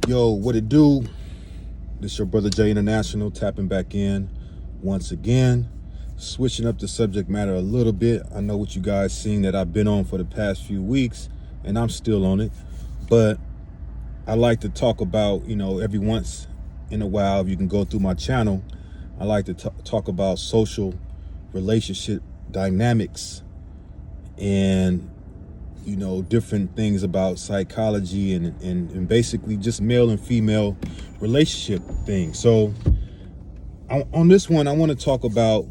Yo, what it do? This your brother J International tapping back in once again, switching up the subject matter a little bit. I know what you guys seen that I've been on for the past few weeks, and I'm still on it. But I like to talk about, every once in a while, if you can go through my channel, I like to talk about social relationship dynamics and different things about psychology and basically just male and female relationship things. So on this one, I want to talk about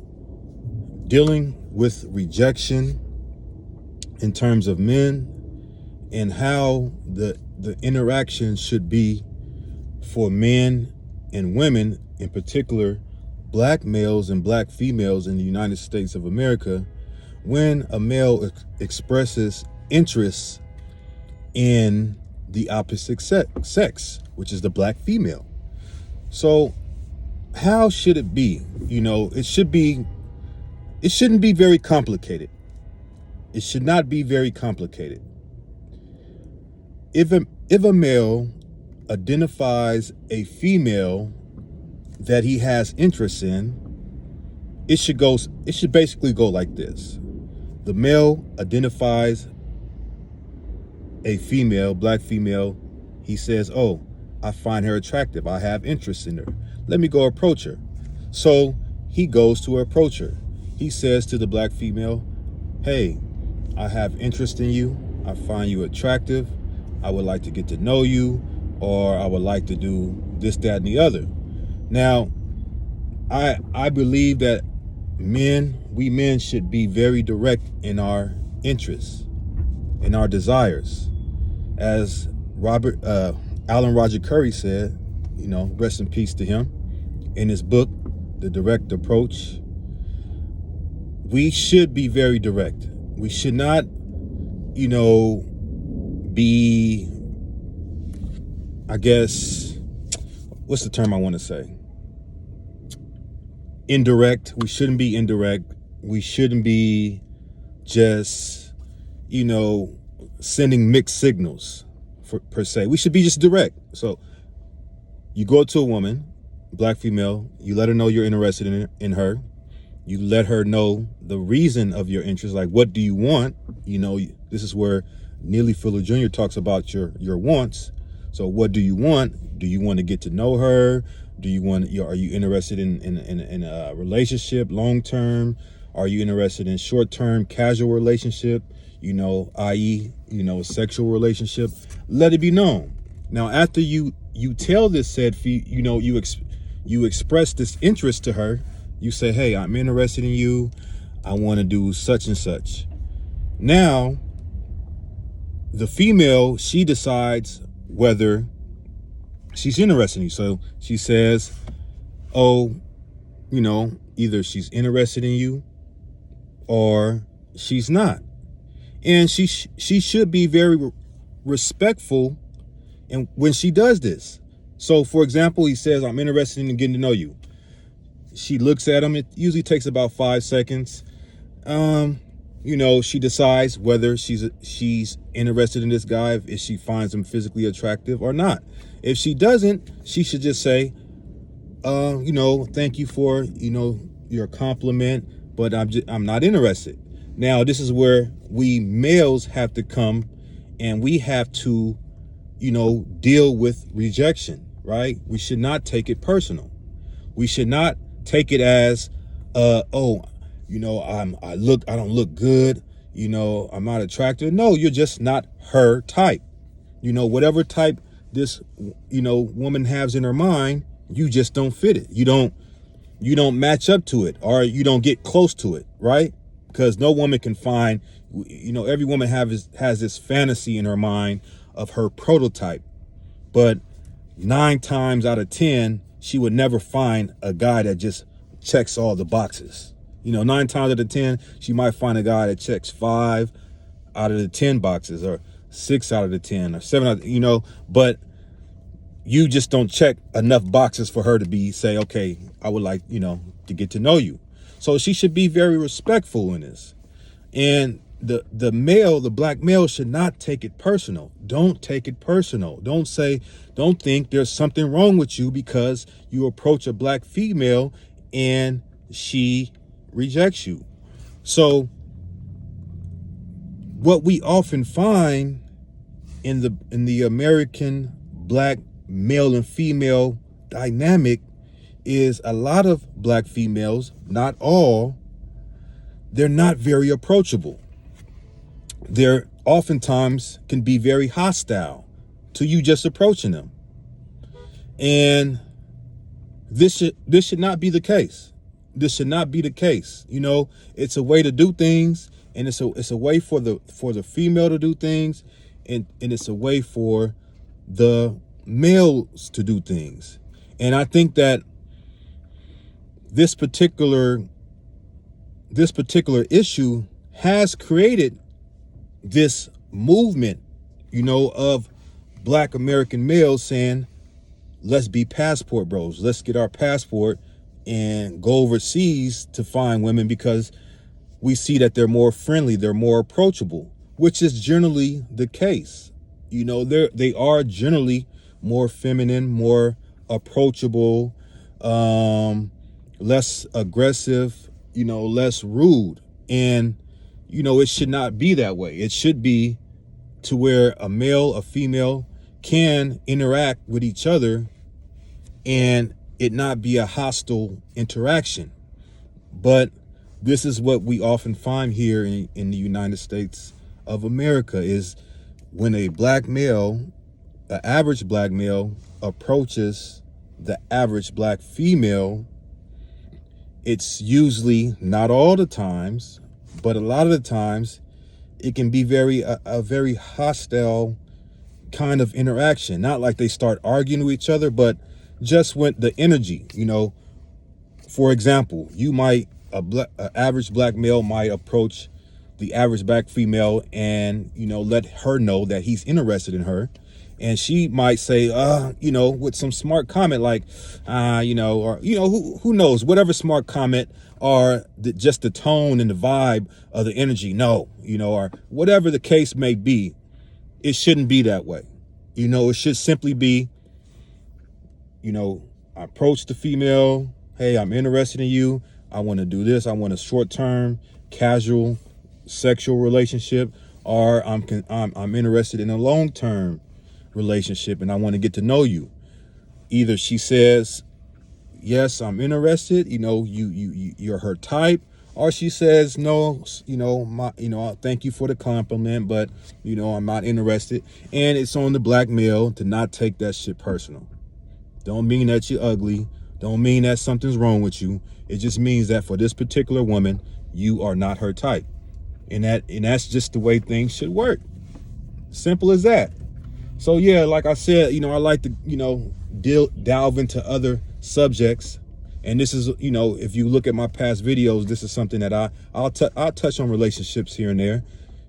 dealing with rejection in terms of men and how the interaction should be for men and women, in particular black males and black females in the United States of America, when a male expresses interest in the opposite sex, which is the black female. So how should it be? It shouldn't be very complicated. It should not be very complicated. If a male identifies a female that he has interest in, it should basically go like this. The male identifies a female, black female. He says, "Oh, I find her attractive. I have interest in her. Let me go approach her." So he goes to approach her. He says to the black female, "Hey, I have interest in you. I find you attractive. I would like to get to know you, or I would like to do this, that, and the other." Now, I believe that we men should be very direct in our interests, in our desires. As Alan Roger Curry said, rest in peace to him, in his book, The Direct Approach, we should be very direct. We should not, be, I guess, what's the term I want to say? Indirect. We shouldn't be indirect. We shouldn't be just, sending mixed signals per se. We should be just direct. So you go to a woman, black female, you let her know you're interested in her. You let her know the reason of your interest. Like, what do you want? This is where Neely Fuller Jr. talks about your wants. So what do you want? Do you want to get to know her? Are you interested in a relationship long term? Are you interested in short term casual relationship? I.e., a sexual relationship? Let it be known. Now, after you tell this said you express this interest to her, you say, "Hey, I'm interested in you. I want to do such and such." Now, the female, she decides whether she's interested in you. So she says, "Oh, either she's interested in you or she's not." And she should be very respectful and when she does this. So, for example, he says, "I'm interested in getting to know you." She looks at him. It usually takes about 5 seconds. She decides whether she's interested in this guy, if she finds him physically attractive or not. If she doesn't, she should just say, "Thank you for, your compliment, but I'm not interested." Now, this is where we males have to come and we have to, deal with rejection, right? We should not take it personal. We should not take it as, I don't look good. I'm not attractive. No, you're just not her type. Whatever type this, woman has in her mind, you just don't fit it. You don't match up to it, or you don't get close to it, right? Because no woman can find, every woman has this fantasy in her mind of her prototype. But 9 times out of 10, she would never find a guy that just checks all the boxes. 9 times out of 10, she might find a guy that checks 5 out of the 10 boxes, or 6 out of the 10, or 7 out, but you just don't check enough boxes for her to say, "Okay, I would like, to get to know you." So she should be very respectful in this. And the black male should not take it personal. Don't take it personal. Don't think there's something wrong with you because you approach a black female and she rejects you. So what we often find in the American black male and female dynamic is a lot of black females, not all, they're not very approachable. They're oftentimes can be very hostile to you just approaching them. And this should not be the case. This should not be the case. You know, it's a way to do things, and it's a way for the female to do things, and it's a way for the males to do things. And I think that this particular issue has created this movement, you know, of black American males saying, let's be passport bros. Let's get our passport and go overseas to find women because we see that they're more friendly, they're more approachable, which is generally the case. You know, they are generally more feminine, more approachable, less aggressive, you know, less rude. And, you know, it should not be that way. It should be to where a male, a female can interact with each other and it not be a hostile interaction. But this is what we often find here in the United States of America is when a black male, an average black male approaches the average black female, it's usually, not all the times, but a lot of the times, it can be a very hostile kind of interaction. Not like they start arguing with each other, but just when the energy, you know, for example, an average black male might approach the average black female and, you know, let her know that he's interested in her. And she might say, you know, with some smart comment like, you know, or, you know, who knows, whatever smart comment or just the tone and the vibe of the energy. No, you know, or whatever the case may be, it shouldn't be that way. You know, it should simply be, you know, I approach the female. Hey, I'm interested in you. I want to do this. I want a short-term, casual, sexual relationship, or I'm interested in a long-term relationship and I want to get to know you. Either she says, yes, I'm interested, you know, you're her type, or she says, no, you know, thank you for the compliment, but, you know, I'm not interested. And it's on the black male to not take that shit personal. Don't mean that you're ugly. Don't mean that something's wrong with you. It just means that for this particular woman, you are not her type. And that's just the way things should work. Simple as that. So yeah, like I said, you know, I like to, you know, delve into other subjects. And this is, you know, if you look at my past videos, this is something that I'll touch on relationships here and there.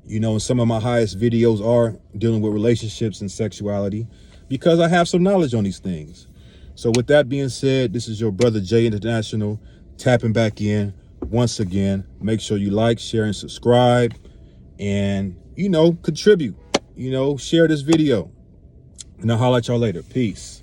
You know, some of my highest videos are dealing with relationships and sexuality because I have some knowledge on these things. So with that being said, this is your brother Jay International tapping back in once again. Make sure you like, share, and subscribe, and, you know, contribute. You know, share this video, and I'll holler at y'all later. Peace.